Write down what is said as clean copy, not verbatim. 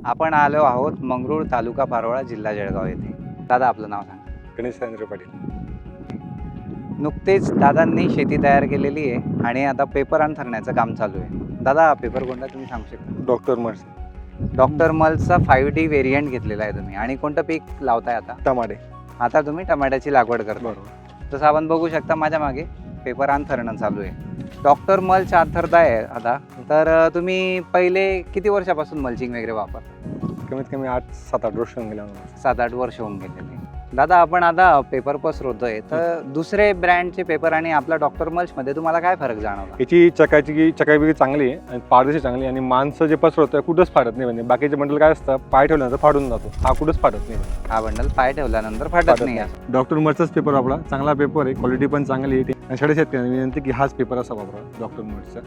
आपण आलो आहोत मंगरूळ तालुका पारोळा जिल्हा जळगाव येथे. दादा आपलं नाव सांगा. गणेश राजेंद्र पाटील. नुकतेच दादांनी शेती तयार केलेली आहे आणि आता पेपर अंथरण्याचं काम चालू आहे. दादा पेपर कोणता तुम्ही सांगू शकता? डॉक्टर मर्स डॉक्टर मल्सचा 5D व्हेरियंट घेतलेला आहे तुम्ही. आणि कोणतं पीक लावताय आता? टमाटे. आता तुम्ही टमाट्याची लागवड करता. बरोबर. तसं आपण बघू शकता माझ्या मागे पेपर अंथरणं चालू आहे. डॉक्टर मल्च अंथरताय आता, तर तुम्ही पहिले किती वर्षापासून मल्चिंग वगैरे वापरता? कमीत कमी 8-7-8 वर्ष होऊन गेल्या मला. 7-8 वर्ष होऊन गेलेले. दादा आपण आता पेपर पसरवतोय, तर दुसरे ब्रँडचे पेपर आणि आपला डॉक्टर मल्चमध्ये तुम्हाला काय फरक जाणवला? याची चकाई चांगली आहे आणि पारदर्शी चांगली आहे आणि माणसं जे पसरवतोय कुठंच फाटत नाही. म्हणजे बाकीचे बंडल काय असतं, पाय ठेवल्यानंतर फाडून जातो, हा कुठंच फाटत नाही. हा बंडल पाय ठेवल्यानंतर फाटत नाही. डॉक्टर मर्सचाच पेपर वापरा, चांगला पेपर आहे, क्वालिटी पण चांगली आहे. आणि शेतकऱ्यांना विनंती की हाच पेपर असा वापरा डॉक्टर मर्सचा.